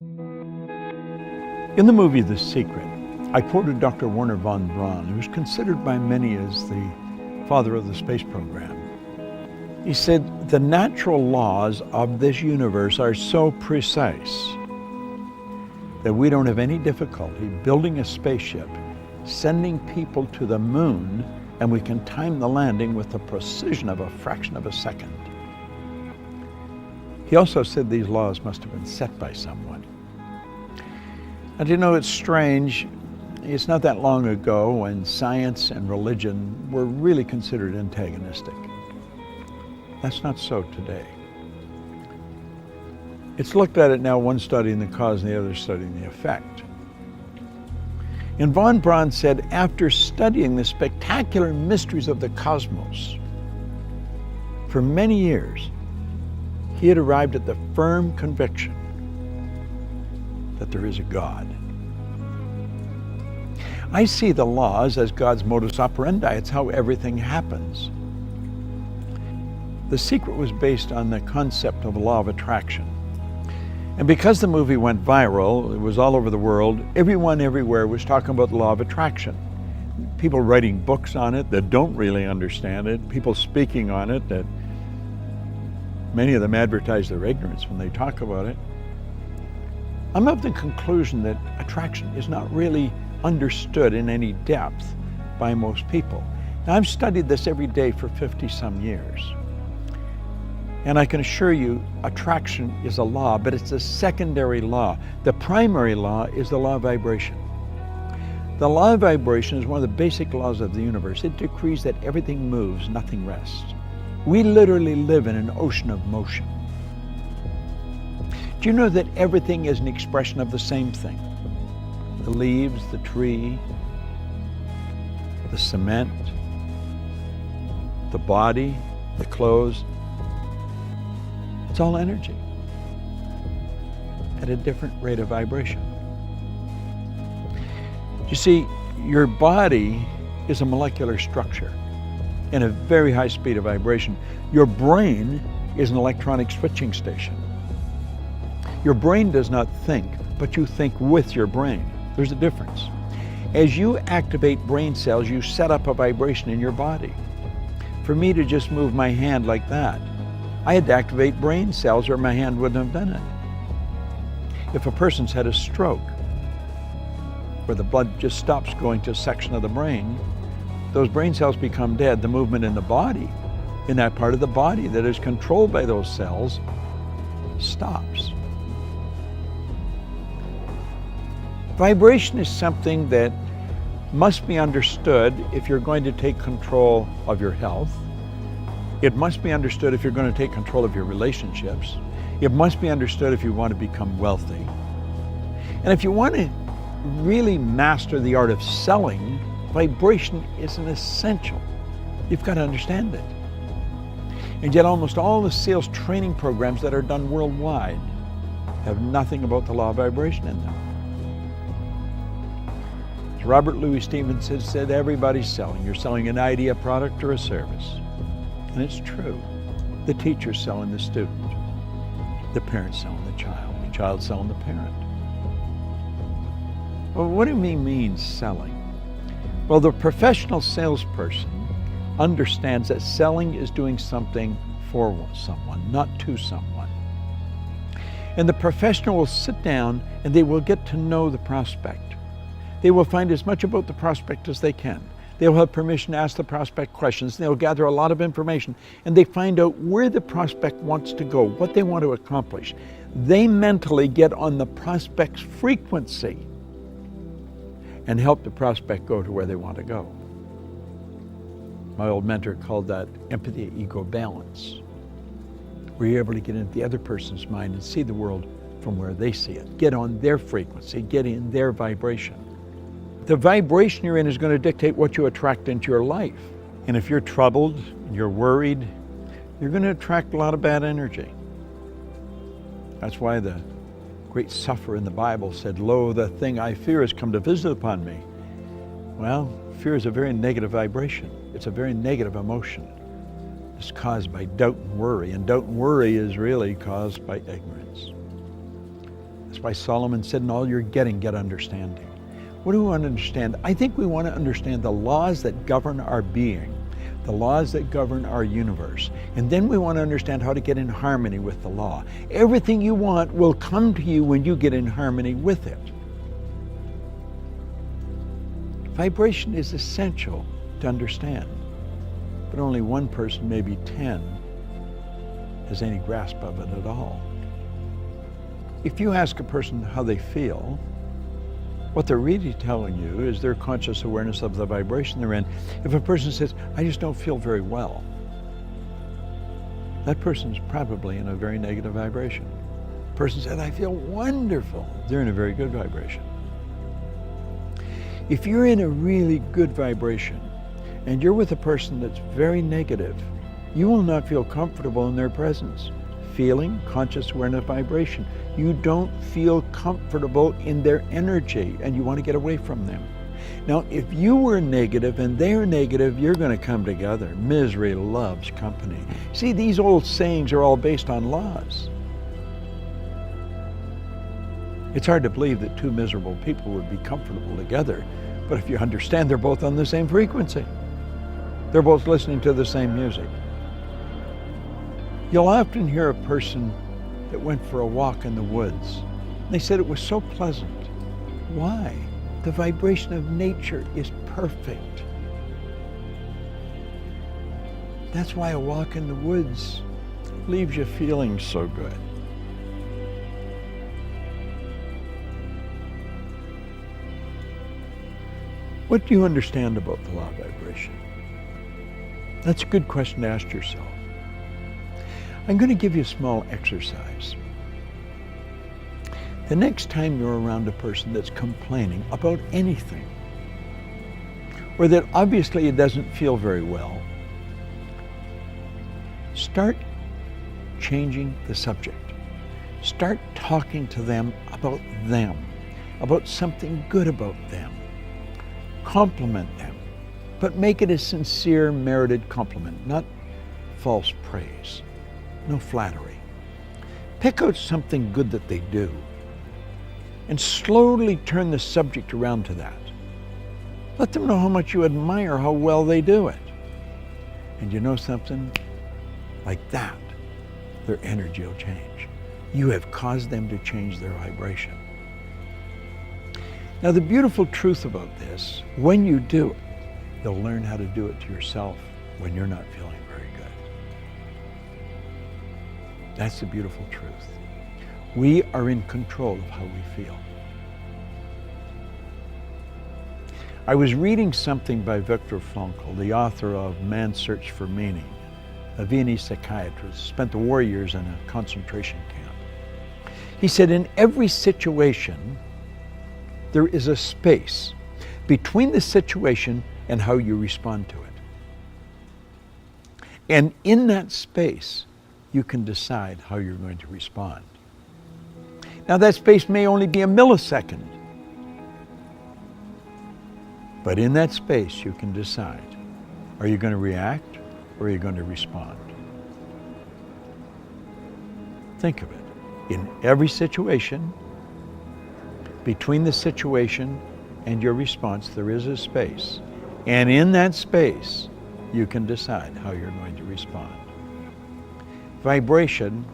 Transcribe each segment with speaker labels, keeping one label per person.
Speaker 1: In the movie The Secret, I quoted Dr. Wernher von Braun, who is considered by many as the father of the space program. He said, the natural laws of this universe are so precise that we don't have any difficulty building a spaceship, sending people to the moon, and we can time the landing with the precision of a fraction of a second. He also said these laws must have been set by someone. And you know, it's strange. It's not that long ago when science and religion were really considered antagonistic. That's not so today. It's looked at it now, one studying the cause and the other studying the effect. And von Braun said, after studying the spectacular mysteries of the cosmos for many years, he had arrived at the firm conviction that there is a God. I see the laws as God's modus operandi. It's how everything happens. The Secret was based on the concept of the law of attraction. And because the movie went viral, it was all over the world, everyone everywhere was talking about the law of attraction. People writing books on it that don't really understand it, people speaking on it that many of them advertise their ignorance when they talk about it. I'm of the conclusion that attraction is not really understood in any depth by most people. Now, I've studied this every day for 50-some years. And I can assure you, attraction is a law, but it's a secondary law. The primary law is the law of vibration. The law of vibration is one of the basic laws of the universe. It decrees that everything moves, nothing rests. We literally live in an ocean of motion. Do you know that everything is an expression of the same thing? The leaves, the tree, the cement, the body, the clothes. It's all energy at a different rate of vibration. You see, your body is a molecular structure in a very high speed of vibration. Your brain is an electronic switching station. Your brain does not think, but you think with your brain. There's a difference. As you activate brain cells, you set up a vibration in your body. For me to just move my hand like that, I had to activate brain cells or my hand wouldn't have done it. If a person's had a stroke, where the blood just stops going to a section of the brain, those brain cells become dead. The movement in the body, in that part of the body that is controlled by those cells, stops. Vibration is something that must be understood if you're going to take control of your health. It must be understood if you're going to take control of your relationships. It must be understood if you want to become wealthy. And if you want to really master the art of selling, vibration is an essential. You've got to understand it. And yet almost all the sales training programs that are done worldwide have nothing about the law of vibration in them. As Robert Louis Stevenson said, everybody's selling. You're selling an idea, a product, or a service. And it's true. The teacher's selling the student. The parent's selling the child selling the parent. Well, what do we mean selling? Well, the professional salesperson understands that selling is doing something for someone, not to someone. And the professional will sit down and they will get to know the prospect. They will find as much about the prospect as they can. They'll have permission to ask the prospect questions. They'll gather a lot of information and they find out where the prospect wants to go, what they want to accomplish. They mentally get on the prospect's frequency and help the prospect go to where they want to go. My old mentor called that empathy ego balance, where you're able to get into the other person's mind and see the world from where they see it. Get on their frequency, get in their vibration. The vibration you're in is going to dictate what you attract into your life. And if you're troubled, you're worried, you're going to attract a lot of bad energy. That's why the great sufferer in the Bible said, "Lo, the thing I fear has come to visit upon me." Well, fear is a very negative vibration. It's a very negative emotion. It's caused by doubt and worry, and doubt and worry is really caused by ignorance. That's That's why Solomon said, in all you're getting, get understanding. What do we want to understand? I think we want to understand the laws that govern our being, the laws that govern our universe. And then we want to understand how to get in harmony with the law. Everything you want will come to you when you get in harmony with it. Vibration is essential to understand, but only one person, maybe 10, has any grasp of it at all. If you ask a person how they feel, what they're really telling you is their conscious awareness of the vibration they're in. If a person says, I just don't feel very well, that person's probably in a very negative vibration. A person said, I feel wonderful, they're in a very good vibration. If you're in a really good vibration and you're with a person that's very negative, you will not feel comfortable in their presence. Feeling, conscious awareness, vibration. You don't feel comfortable in their energy and you want to get away from them. Now, if you were negative and they're negative, you're going to come together. Misery loves company. See, these old sayings are all based on laws. It's hard to believe that two miserable people would be comfortable together, but if you understand they're both on the same frequency, they're both listening to the same music. You'll often hear a person that went for a walk in the woods. They said it was so pleasant. Why? The vibration of nature is perfect. That's why a walk in the woods leaves you feeling so good. What do you understand about the law of vibration? That's a good question to ask yourself. I'm going to give you a small exercise. The next time you're around a person that's complaining about anything, or that obviously it doesn't feel very well, start changing the subject. Start talking to them, about something good about them. Compliment them, but make it a sincere, merited compliment, not false praise, no flattery. Pick out something good that they do and slowly turn the subject around to that. Let them know how much you admire how well they do it. And you know something? Like that, their energy will change. You have caused them to change their vibration. Now, the beautiful truth about this, when you do it, you'll learn how to do it to yourself when you're not feeling very good. That's the beautiful truth. We are in control of how we feel. I was reading something by Viktor Frankl, the author of Man's Search for Meaning, a Viennese psychiatrist, spent the war years in a concentration camp. He said, in every situation, there is a space between the situation and how you respond to it. And in that space, you can decide how you're going to respond. Now, that space may only be a millisecond, but in that space, you can decide, are you going to react or are you going to respond? Think of it. In every situation, between the situation and your response, there is a space. And in that space, you can decide how you're going to respond. Vibration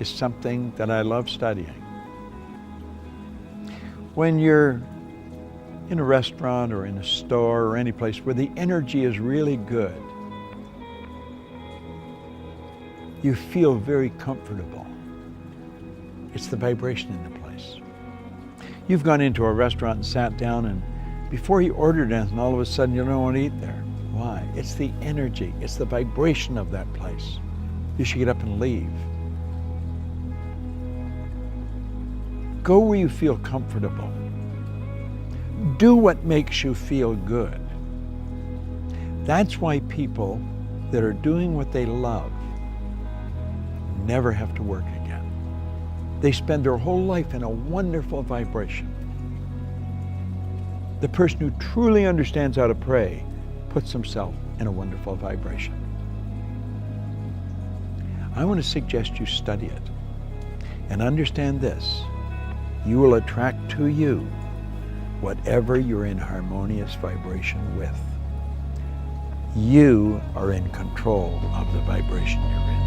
Speaker 1: is something that I love studying. When you're in a restaurant or in a store or any place where the energy is really good, you feel very comfortable. It's the vibration in the place. You've gone into a restaurant and sat down, and before you ordered anything, all of a sudden you don't want to eat there. Why? It's the energy, it's the vibration of that place. You should get up and leave. Go where you feel comfortable. Do what makes you feel good. That's why people that are doing what they love never have to work again. They spend their whole life in a wonderful vibration. The person who truly understands how to pray puts himself in a wonderful vibration. I want to suggest you study it and understand this. you will attract to you whatever you're in harmonious vibration with. You are in control of the vibration you're in.